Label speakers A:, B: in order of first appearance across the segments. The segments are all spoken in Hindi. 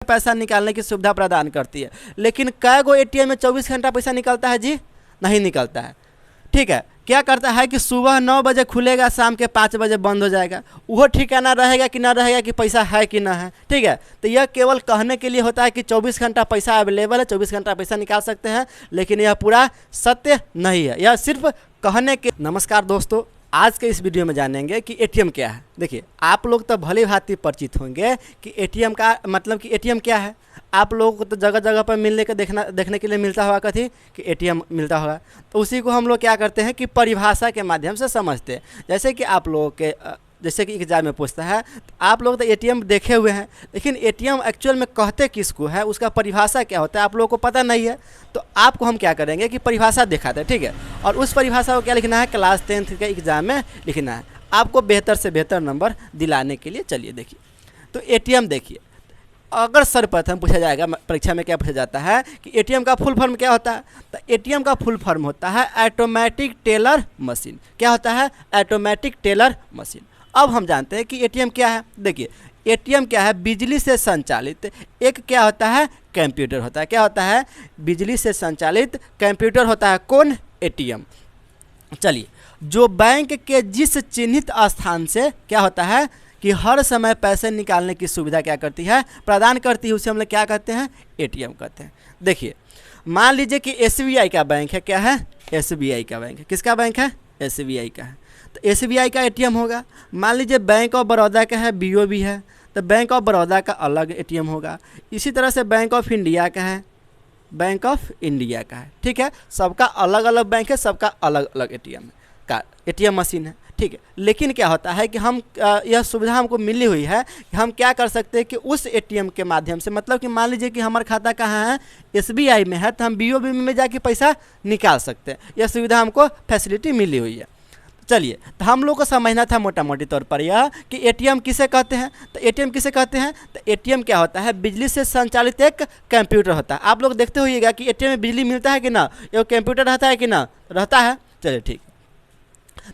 A: पैसा निकालने की सुविधा प्रदान करती है। लेकिन कै गो एटीएम में 24 घंटा पैसा निकलता है जी? नहीं निकलता है। ठीक है, क्या करता है कि सुबह 9 बजे खुलेगा, शाम के 5 बजे बंद हो जाएगा। वो ठिकाना रहेगा कि ना रहेगा कि पैसा है कि ना है। ठीक है, तो यह केवल कहने के लिए होता है कि 24 घंटा पैसा अवेलेबल है, 24 घंटा पैसा निकाल सकते हैं, लेकिन यह पूरा सत्य नहीं है, यह सिर्फ कहने के। नमस्कार दोस्तों, आज के इस वीडियो में जानेंगे कि एटीएम क्या है। देखिए, आप लोग तो भली भांति परिचित होंगे कि एटीएम का मतलब कि एटीएम क्या है। आप लोगों को तो जगह जगह पर मिलने के देखने के लिए मिलता होगा कथी कि एटीएम मिलता होगा। तो उसी को हम लोग क्या करते हैं कि परिभाषा के माध्यम से समझते हैं। जैसे कि आप लोगों के जैसे कि एग्जाम में पूछता है, तो आप लोग तो एटीएम देखे हुए हैं, लेकिन एटीएम एक्चुअल में कहते किसको है, उसका परिभाषा क्या होता है, आप लोगों को पता नहीं है। तो आपको हम क्या करेंगे कि परिभाषा दिखाते हैं। ठीक है, और उस परिभाषा को क्या लिखना है, क्लास 10th के एग्ज़ाम में लिखना है, आपको बेहतर से बेहतर नंबर दिलाने के लिए। चलिए देखिए, तो एटीएम देखिए, अगर सर्वप्रथम पूछा जाएगा परीक्षा में क्या पूछा जाता है कि एटीएम का फुल फॉर्म क्या होता है, तो एटीएम का फुल फॉर्म होता है ऑटोमेटिक टेलर मशीन। क्या होता है? Automatic teller machine. अब हम जानते हैं कि एटीएम क्या है। देखिए, एटीएम क्या है? बिजली से संचालित एक क्या होता है, कंप्यूटर होता है। क्या होता है? बिजली से संचालित कंप्यूटर होता है। कौन? एटीएम। चलिए, जो बैंक के जिस चिन्हित स्थान से क्या होता है कि हर समय पैसे निकालने की सुविधा क्या करती है, प्रदान करती है, उसे हम लोग क्या कहते हैं, एटीएम कहते हैं। देखिए, मान लीजिए कि एसबीआई का बैंक है। क्या है? एसबीआई का बैंक है। किसका बैंक है? एसबीआई का है। तो एसबीआई का एटीएम होगा। मान लीजिए बैंक ऑफ बड़ौदा का है, बीओबी है, तो बैंक ऑफ बड़ौदा का अलग एटीएम होगा। इसी तरह से बैंक ऑफ इंडिया का है, बैंक ऑफ इंडिया का है। ठीक है, सबका अलग अलग बैंक है, सबका अलग अलग एटीएम का एटीएम मशीन है। ठीक है, लेकिन क्या होता है कि हम यह सुविधा हमको मिली हुई है कि हम क्या कर सकते हैं कि उस एटीएम के माध्यम से, मतलब कि मान लीजिए कि हमारा खाता कहाँ है, एसबीआई में है, तो हम बीओबी में जाके पैसा निकाल सकते हैं। यह सुविधा हमको फैसिलिटी मिली हुई है। चलिए, तो हम लोग को समझना था मोटा मोटी तौर पर यह कि एटीएम किसे कहते हैं। तो एटीएम किसे कहते हैं? तो एटीएम क्या होता है? बिजली से संचालित एक कंप्यूटर होता है। आप लोग देखते होइएगा कि एटीएम में बिजली मिलता है कि ना, ये कंप्यूटर रहता है कि ना, रहता है। चलिए ठीक,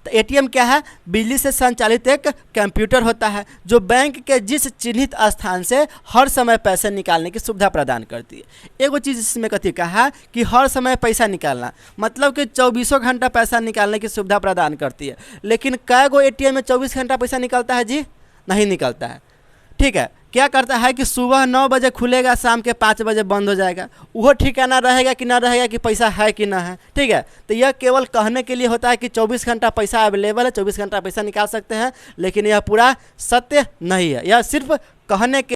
A: तो एटीएम क्या है? बिजली से संचालित एक कंप्यूटर होता है जो बैंक के जिस चिन्हित स्थान से हर समय पैसे निकालने की सुविधा प्रदान करती है। एगो चीज़ इसमें कथी कहा कि हर समय पैसा निकालना, मतलब कि 24 घंटा पैसा निकालने की सुविधा प्रदान करती है। लेकिन कै गो एटीएम में 24 घंटा पैसा निकलता है जी? नहीं निकलता है। ठीक है, क्या करता है कि सुबह 9 बजे खुलेगा, शाम के 5 बजे बंद हो जाएगा। वो ठिकाना रहेगा कि ना रहेगा कि पैसा है कि ना है। ठीक है, तो यह केवल कहने के लिए होता है कि 24 घंटा पैसा अवेलेबल है, 24 घंटा पैसा निकाल सकते हैं, लेकिन यह पूरा सत्य नहीं है, यह सिर्फ कहने के